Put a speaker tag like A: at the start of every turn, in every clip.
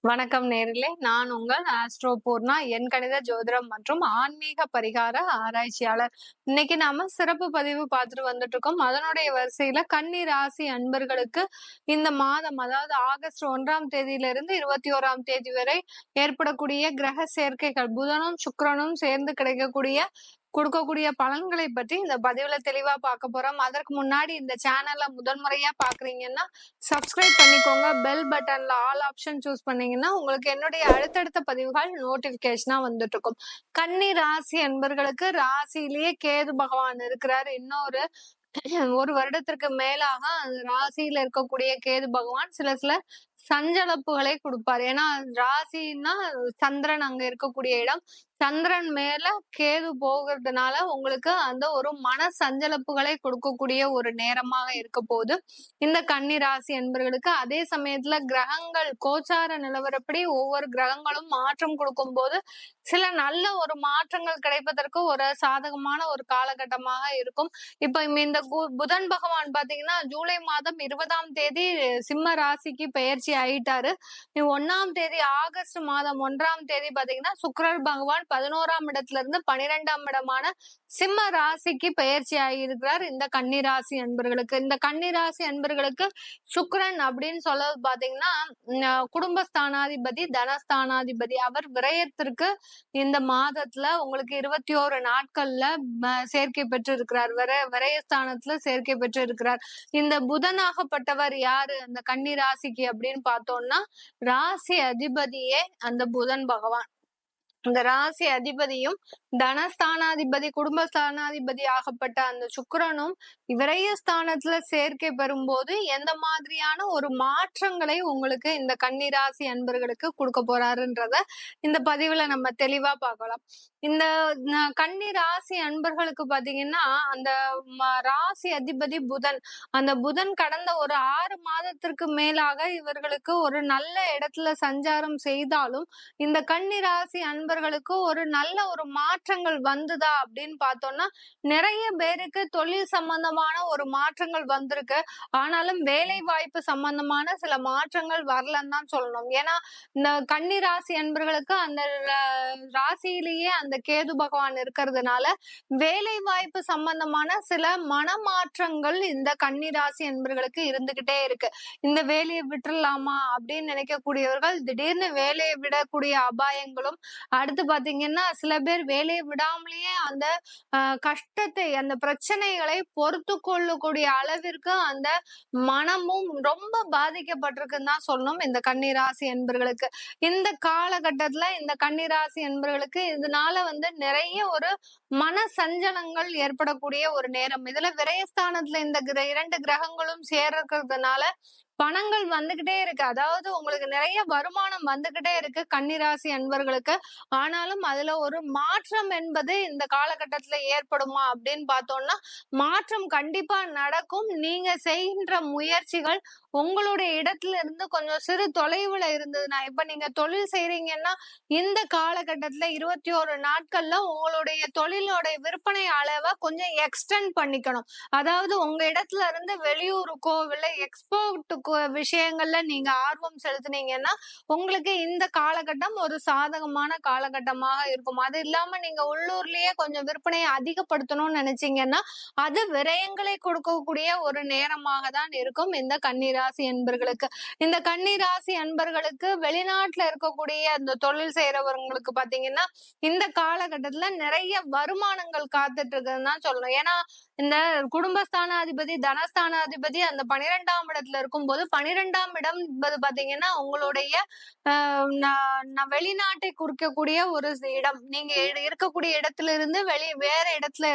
A: வணக்கம் நேர்களே, நான் உங்கள் ஆஸ்ட்ரோ பூர்ணா, எண் கணித ஜோதிடம் மற்றும் ஆன்மீக பரிகார ஆராய்ச்சியாளர். இன்னைக்கு நாம சிறப்பு பதிவு பார்த்துட்டு வந்துட்டு இருக்கோம். அதனுடைய வரிசையில கன்னி ராசி அன்பர்களுக்கு இந்த மாதம், அதாவது ஆகஸ்ட் 1ஆம் தேதியிலிருந்து 21ஆம் தேதி வரை ஏற்படக்கூடிய கிரக சேர்க்கைகள், புதனும் சுக்கிரனும் சேர்ந்து கொடுக்கக்கூடிய பலன்களை பற்றி இந்த பதிவுல தெளிவா பார்க்க போறோம். அதற்கு முன்னாடி இந்த சேனல்ல முதல் முறையா பாக்குறீங்கன்னா சப்ஸ்கிரைப் பண்ணிக்கோங்க. பெல் பட்டன்ல ஆல் ஆப்ஷன் சூஸ் பண்ணீங்கன்னா உங்களுக்கு என்னுடைய அடுத்தடுத்த பதிவுகள் நோட்டிபிகேஷனா வந்துட்டு இருக்கும். கன்னி ராசி என்பர்களுக்கு ராசியிலேயே கேது பகவான் இருக்கிறார். இன்னொரு ஒரு வருடத்திற்கு மேலாக அந்த ராசியில இருக்கக்கூடிய கேது பகவான் சில சஞ்சலப்புகளை கொடுப்பார். ஏன்னா ராசின்னா சந்திரன் அங்க இருக்கக்கூடிய இடம். சந்திரன் மேல கேது போகிறதுனால உங்களுக்கு அந்த ஒரு மன சஞ்சலப்புகளை கொடுக்கக்கூடிய ஒரு நேரமாக இருக்க போது இந்த கன்னி ராசி என்பவர்களுக்கு. அதே சமயத்துல கிரகங்கள் கோச்சார நிலவரப்படி ஒவ்வொரு கிரகங்களும் மாற்றம் கொடுக்கும் போது சில நல்ல ஒரு மாற்றங்கள் கிடைப்பதற்கு ஒரு சாதகமான ஒரு காலகட்டமாக இருக்கும். இப்ப இந்த புதன் பகவான் பாத்தீங்கன்னா ஜூலை மாதம் 20ஆம் தேதி சிம்ம ராசிக்கு பெயர்ச்சி ஆயிட்டாரு. 1ஆம் தேதி ஆகஸ்ட் மாதம் 1ஆம் தேதி பாத்தீங்கன்னா சுக்கிரர் பகவான் 11ஆம் இடத்துல இருந்து 12ஆம் இடமான சிம்ம ராசிக்கு பெயர்ச்சி ஆகியிருக்கிறார் இந்த கன்னி ராசி அன்பர்களுக்கு. இந்த கன்னி ராசி அன்பர்களுக்கு சுக்கிரன் அப்படின்னு சொல்ல பாத்தீங்கன்னா குடும்பஸ்தானாதிபதி, தனஸ்தானாதிபதி. அவர் விரயத்திற்கு இந்த மாதத்துல உங்களுக்கு 21 நாட்கள்ல சேர்க்கை பெற்று இருக்கிறார். விரயஸ்தானத்துல சேர்க்கை பெற்று இருக்கிறார். இந்த புதனாகப்பட்டவர் யாரு அந்த கன்னி ராசிக்கு அப்படின்னு பார்த்தோம்னா ராசி அதிபதியே அந்த புதன் பகவான். இந்த ராசி அதிபதியும் தனஸ்தானாதிபதி, குடும்பஸ்தானாதிபதி ஆகப்பட்ட அந்த சுக்கிரனும் விரயஸ்தானத்துல சேர்க்கை பெறும்போது எந்த மாதிரியான ஒரு மாற்றங்களை உங்களுக்கு இந்த கன்னி ராசி அன்பர்களுக்கு கொடுக்க போறாருன்றத இந்த பதிவுல நம்ம தெளிவா பார்க்கலாம். இந்த கன்னி ராசி அன்பர்களுக்கு பாத்தீங்கன்னா அந்த ராசி அதிபதி புதன், அந்த புதன் கடந்த ஒரு 6 மாதத்திற்கு மேலாக இவர்களுக்கு ஒரு நல்ல இடத்துல சஞ்சாரம் செய்தாலும் இந்த கன்னி ராசி அன்பர்களுக்கு ஒரு நல்ல ஒரு மாற்றங்கள் வந்துதா அப்படின்னு பார்த்தோம்னா நிறைய பேருக்கு தொழில் சம்பந்தமான ஒரு மாற்றங்கள் வந்திருக்கு. ஆனாலும் வேலை வாய்ப்பு சம்பந்தமான சில மாற்றங்கள் வரலன்னு தான் சொல்லணும். ஏன்னா இந்த கன்னி ராசி அன்பர்களுக்கு அந்த ராசியிலேயே அந்த கேது பகவான் இருக்கிறதுனால வேலை வாய்ப்பு சம்பந்தமான சில மனமாற்றங்கள் இந்த கன்னி ராசி அன்பர்களுக்கு இருந்துகிட்டே இருக்கு. இந்த வேலையை விட்டுறலாமா அப்படின்னு நினைக்கக்கூடியவர்கள் திடீர்னு வேலையை விடக்கூடிய அபாயங்களும், அடுத்து பாத்தீங்கன்னா சில பேர் வேலையை விடாமலேயே அந்த கஷ்டத்தை, அந்த பிரச்சனைகளை பொறுத்து கொள்ளக்கூடிய அளவிற்கு அந்த மனமும் ரொம்ப பாதிக்கப்பட்டிருக்குன்னு தான் சொல்லணும் இந்த கன்னிராசி என்பர்களுக்கு. இந்த காலகட்டத்துல இந்த கன்னிராசி என்பர்களுக்கு இதனால நிறைய ஒரு மன சஞ்சலங்கள் ஏற்படக்கூடிய ஒரு நேரம். இதுல விரயஸ்தானத்துல இந்த 2 கிரகங்களும் சேர்றதுனால பணங்கள் வந்துகிட்டே இருக்கு. அதாவது உங்களுக்கு நிறைய வருமானம் வந்துகிட்டே இருக்கு கன்னிராசி அன்பர்களுக்கு. ஆனாலும் அதுல ஒரு மாற்றம் என்பது இந்த காலகட்டத்துல ஏற்படுமா அப்படின்னு பார்த்தோம்னா மாற்றம் கண்டிப்பா நடக்கும். நீங்க செய்கின்ற முயற்சிகள் உங்களுடைய இடத்துல இருந்து கொஞ்சம் சிறு தொலைவுல இருந்ததுன்னா, இப்ப நீங்க தொழில் செய்றீங்கன்னா இந்த காலகட்டத்துல 21 நாட்கள்ல உங்களுடைய தொழிலோட விற்பனை அளவை கொஞ்சம் எக்ஸ்டெண்ட் பண்ணிக்கணும். அதாவது உங்க இடத்துல இருந்து வெளியூருக்கோ இல்லை எக்ஸ்போர்ட் விஷயங்கள்ல நீங்க ஆர்வம் செலுத்தினீங்கன்னா உங்களுக்கு இந்த காலகட்டம் ஒரு சாதகமான காலகட்டமாக இருக்கும். அது இல்லாம நீங்க உள்ளூர்லயே கொஞ்சம் விற்பனையை அதிகப்படுத்தணும்னு நினைச்சீங்கன்னா அது விரயங்களை கொடுக்கக்கூடிய ஒரு நேரமாக தான் இருக்கும் இந்த கன்னிராசி அன்பர்களுக்கு. இந்த கன்னிராசி அன்பர்களுக்கு வெளிநாட்டுல இருக்கக்கூடிய அந்த தொழில் செய்யறவங்களுக்கு பாத்தீங்கன்னா இந்த காலகட்டத்துல நிறைய வருமானங்கள் காத்துட்டு இருக்குதுன்னு தான் சொல்லணும். ஏன்னா இந்த குடும்பஸ்தானாதிபதி, தனஸ்தானாதிபதி அந்த 12ஆம் இடத்துல இருக்கும்போது 12ஆம் இடம் என்பது பாத்தீங்கன்னா உங்களுடைய வெளிநாட்டை குறிக்கக்கூடிய ஒரு இடம். நீங்க இருக்கக்கூடிய இடத்துல இருந்து வேற இடத்துல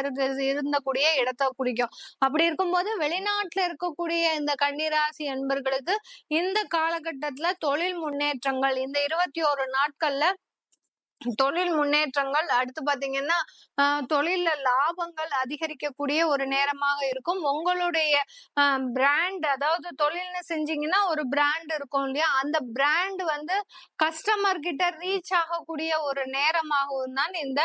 A: இருந்தக்கூடிய இடத்தை குறிக்கும். அப்படி இருக்கும்போது வெளிநாட்டுல இருக்கக்கூடிய இந்த கன்னிராசி அன்பர்களுக்கு இந்த காலகட்டத்துல தொழில் முன்னேற்றங்கள், இந்த 21 நாட்கள்ல தொழில் முன்னேற்றங்கள், அடுத்து பாத்தீங்கன்னா தொழில லாபங்கள் அதிகரிக்கக்கூடிய ஒரு நேரமாக இருக்கும். உங்களுடைய பிராண்ட், அதாவது தொழில்னு செஞ்சீங்கன்னா ஒரு பிராண்ட் இருக்கும் இல்லையா, அந்த பிராண்ட் கஸ்டமர் கிட்ட ரீச் ஆகக்கூடிய ஒரு நேரமாகவும் தான் இந்த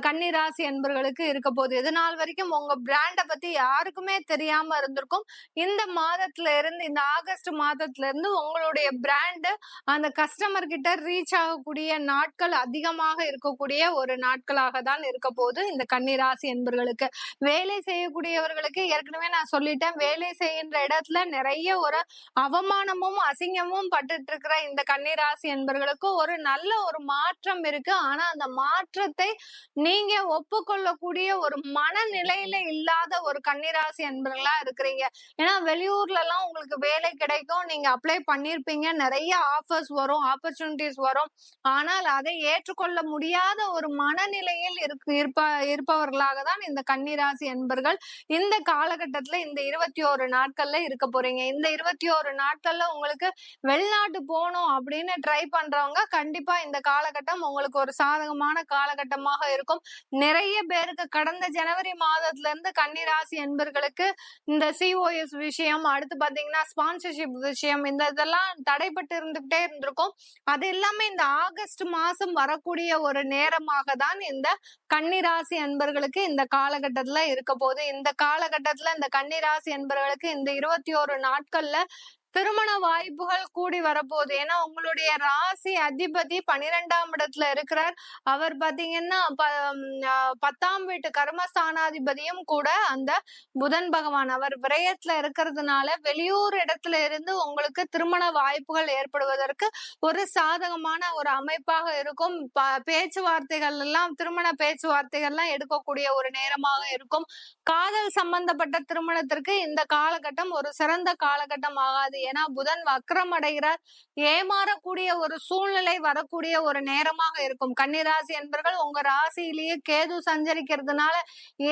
A: கன்னிராசி என்பர்களுக்கு இருக்க போகுது. இது நாள் வரைக்கும் உங்க பிராண்ட பத்தி யாருக்குமே தெரியாம இருந்திருக்கும். இந்த மாதத்துல இருந்து, இந்த ஆகஸ்ட் மாதத்துல இருந்து உங்களுடைய பிராண்ட் அந்த கஸ்டமர் கிட்ட ரீச் ஆகக்கூடிய நாட்கள் அதிகமாக இருக்கக்கூடிய ஒரு நாட்களாக தான் இருக்க போகுது இந்த கன்னிராசி என்பர்களுக்கு. வேலை செய்யக்கூடியவர்களுக்கு ஏற்கனவே நான் சொல்லிட்டேன், வேலை செய்கின்ற இடத்துல நிறைய ஒரு அவமானமும் அசிங்கமும் பட்டுட்டு இருக்கிற இந்த கன்னிராசி என்பர்களுக்கு ஒரு நல்ல ஒரு மாற்றம் இருக்கு. ஆனா அந்த மாற்றத்தை நீங்க ஒப்புக்கொள்ளக்கூடிய ஒரு மனநிலையில இல்லாத ஒரு கன்னிராசி என்பர்களா இருக்கிறீங்க. ஏன்னா வெளியூர்ல எல்லாம் உங்களுக்கு வேலை கிடைக்கும், நீங்க அப்ளை பண்ணிருப்பீங்க, நிறைய ஆஃபர்ஸ் வரும், ஆப்பர்ச்சுனிட்டிஸ் வரும். ஆனால் அதை ஏற்றுக்கொள்ள முடியாத ஒரு மனநிலையில் இருப்பவர்களாக தான் இந்த கன்னிராசி என்பர்கள் இந்த காலகட்டத்துல இந்த 21 நாட்கள்ல இருக்க போறீங்க. இந்த 21 நாட்கள்ல உங்களுக்கு வெளிநாட்டு போகணும் அப்படின்னு ட்ரை பண்றவங்க கண்டிப்பா இந்த காலகட்டம் உங்களுக்கு ஒரு சாதகமான காலகட்டமாக இருக்கும். நிறைய பேருக்கு கடந்த ஜனவரி மாதத்துல இருந்து கன்னிராசி என்பர்களுக்கு இந்த சிஓஎஸ் விஷயம், அடுத்து பாத்தீங்கன்னா ஸ்பான்சர்ஷிப் விஷயம், இதெல்லாம் தடைப்பட்டு இருந்துகிட்டே இருந்திருக்கும். அது எல்லாமே இந்த ஆகஸ்ட் மாசம் வரக்கூடிய ஒரு நேரமாக தான் இந்த கன்னிராசி என்பர்களுக்கு இந்த காலகட்டத்துல இருக்க போது. இந்த காலகட்டத்துல இந்த கன்னிராசி என்பர்களுக்கு இந்த 21 நாட்கள்ல திருமண வாய்ப்புகள் கூடி வரப்போகுது. ஏன்னா உங்களுடைய ராசி அதிபதி 12ஆம் இடத்துல இருக்கிறார். அவர் பாத்தீங்கன்னா 10ஆம் வீட்டு கர்மஸ்தானாதிபதியும் கூட அந்த புதன் பகவான். அவர் விரயத்துல இருக்கிறதுனால வெளியூர் இடத்துல இருந்து உங்களுக்கு திருமண வாய்ப்புகள் ஏற்படுவதற்கு ஒரு சாதகமான ஒரு அமைப்பாக இருக்கும். பேச்சுவார்த்தைகள் எல்லாம், திருமண பேச்சுவார்த்தைகள் எல்லாம் எடுக்கக்கூடிய ஒரு நேரமாக இருக்கும். காதல் சம்பந்தப்பட்ட திருமணத்திற்கு இந்த காலகட்டம் ஒரு சிறந்த காலகட்டம் ஆகாது. ஏன்னா புதன் வக்ரம் அடைகிறார், ஏமாறக்கூடிய ஒரு சூழ்நிலை வரக்கூடிய ஒரு நேரமாக இருக்கும். கன்னிராசி என்பர்கள் உங்க ராசியிலேயே கேது சஞ்சரிக்கிறதுனால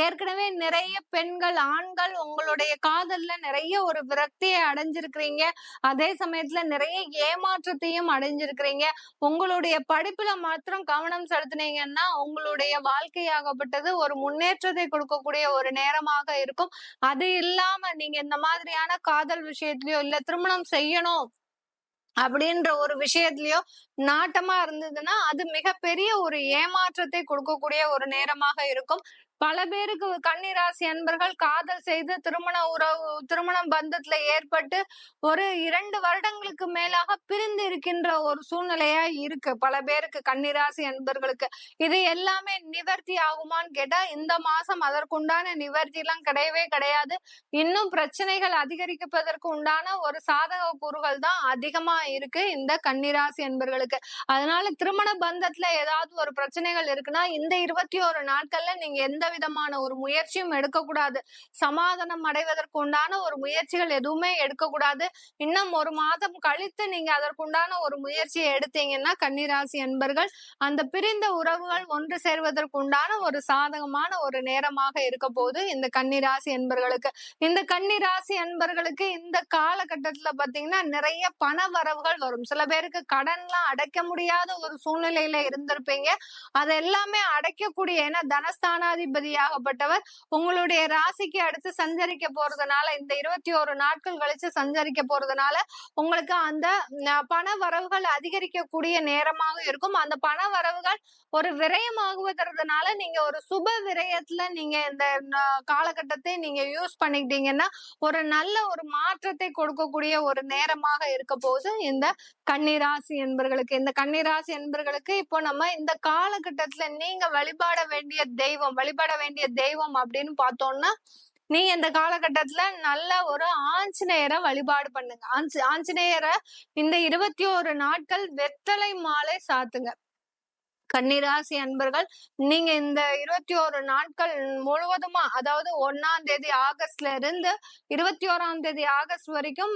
A: ஏற்கனவே நிறைய பெண்கள், ஆண்கள் உங்களுடைய காதல்ல நிறைய ஒரு விரக்தியை அடைஞ்சிருக்கிறீங்க. அதே சமயத்துல நிறைய ஏமாற்றத்தையும் அடைஞ்சிருக்கிறீங்க. உங்களுடைய படிப்புல மாத்திரம் கவனம் செலுத்தினீங்கன்னா உங்களுடைய வாழ்க்கையாகப்பட்டது ஒரு முன்னேற்றத்தை கொடுக்கக்கூடிய ஒரு நேரமாக இருக்கும். அது இல்லாம நீங்க இந்த மாதிரியான காதல் விஷயத்திலயோ இல்ல திருமணம் செய்யணும் அப்படின்ற ஒரு விஷயத்திலயோ நாட்டமா இருந்ததுன்னா அது மிகப்பெரிய ஒரு ஏமாற்றத்தை கொடுக்கக்கூடிய ஒரு நேரமாக இருக்கும். பல பேருக்கு கன்னிராசி அன்பர்கள் காதல் செய்து திருமணம் பந்தத்துல ஏற்பட்டு ஒரு 2 வருடங்களுக்கு மேலாக பிரிந்து இருக்கின்ற ஒரு சூழ்நிலையா இருக்கு பல பேருக்கு, கன்னிராசி அன்பர்களுக்கு. இது எல்லாமே நிவர்த்தி ஆகுமான்னு கேட்டா இந்த மாசம் அதற்குண்டான நிவர்த்தி எல்லாம் கிடையவே கிடையாது. இன்னும் பிரச்சனைகள் அதிகரிப்பதற்கு உண்டான ஒரு சாதக கூறுகள் தான் அதிகமா இருக்கு இந்த கன்னிராசி அன்பர்களுக்கு. அதனால திருமண பந்தத்துல ஏதாவது ஒரு பிரச்சனைகள் இருக்குன்னா இந்த 21 நாட்கள்ல நீங்க எந்த விதமான ஒரு முயற்சியும் எடுக்கக்கூடாது. சமாதானம் அடைவதற்கு உண்டான ஒரு முயற்சிகள் எதுவுமே எடுக்கக்கூடாது. இன்னும் ஒரு மாதம் கழித்து நீங்க அதற்குண்டான ஒரு முயற்சியை எடுத்தீங்கன்னா கன்னிராசி அன்பர்கள் அந்த பிரிந்த உறவுகள் ஒன்று சேர்வதற்கு உண்டான ஒரு சாதகமான ஒரு நேரமாக இருக்க போது இந்த கன்னிராசி அன்பர்களுக்கு. இந்த கன்னிராசி அன்பர்களுக்கு இந்த காலகட்டத்துல பாத்தீங்கன்னா நிறைய பண வரவுகள் வரும். சில பேருக்கு கடன்லாம் அடைக்க முடியாத ஒரு சூழ்நிலையில இருந்திருப்பீங்க. அது எல்லாமே அடைக்கக்கூடிய, ஏன்னா தனஸ்தானாதிபதியாகப்பட்டவர் உங்களுடைய ராசிக்கு அடுத்து சஞ்சரிக்க போறதுனால, இந்த 21 நாட்கள் கழிச்சு சஞ்சரிக்க போறதுனால உங்களுக்கு அந்த பண வரவுகள் அதிகரிக்கக்கூடிய நேரமாக இருக்கும். அந்த பண வரவுகள் ஒரு விரயமாகுவதனால நீங்க ஒரு சுப விரயத்துல நீங்க இந்த காலகட்டத்தை நீங்க யூஸ் பண்ணிக்கிட்டீங்கன்னா ஒரு நல்ல ஒரு மாற்றத்தை கொடுக்கக்கூடிய ஒரு நேரமாக இருக்க போது இந்த கன்னிராசி என்பர்களுக்கு. இந்த கன்னிராசி என்பர்களுக்கு இப்போ நம்ம இந்த காலகட்டத்துல நீங்க வழிபட வேண்டிய தெய்வம் அப்படின்னு பார்த்தோம்னா, நீங்க இந்த காலகட்டத்துல நல்ல ஒரு ஆஞ்சநேயரை வழிபாடு பண்ணுங்க. ஆஞ்சநேயரை இந்த 21 நாட்கள் வெத்தலை மாலை சாத்துங்க. கன்னிராசி அன்பர்கள் நீங்க இந்த 21 நாட்கள் முழுவதுமா, அதாவது 1ஆம் தேதி ஆகஸ்ட்ல இருந்து 21ஆம் தேதி ஆகஸ்ட் வரைக்கும்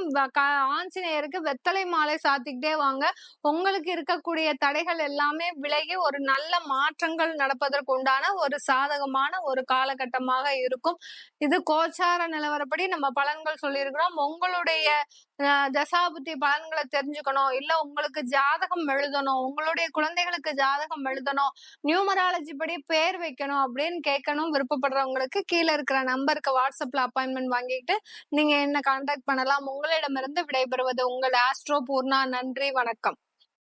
A: ஆஞ்சநேயருக்கு வெத்தலை மாலை சாத்திக்கிட்டே வாங்க. உங்களுக்கு இருக்கக்கூடிய தடைகள் எல்லாமே விலகி ஒரு நல்ல மாற்றங்கள் நடப்பதற்கு உண்டான ஒரு சாதகமான ஒரு காலகட்டமாக இருக்கும். இது கோச்சார நிலவரப்படி நம்ம பலன்கள் சொல்லியிருக்கிறோம். உங்களுடைய தசாபுத்தி பலன்களை தெரிஞ்சுக்கணும், இல்ல உங்களுக்கு ஜாதகம் எழுதணும், உங்களுடைய குழந்தைகளுக்கு ஜாதகம் எழுதணும், நியூமராலஜி படி பேர் வைக்கணும் அப்படின்னு கேட்கணும் விருப்பப்படுறவங்களுக்கு கீழே இருக்கிற நம்பருக்கு வாட்ஸ்அப்ல அப்பாயின்மெண்ட் வாங்கிட்டு நீங்க என்ன கான்டாக்ட் பண்ணலாம். உங்களிடமிருந்து விடைபெறுவது உங்கள் ஆஸ்ட்ரோ பூர்ணா. நன்றி, வணக்கம்.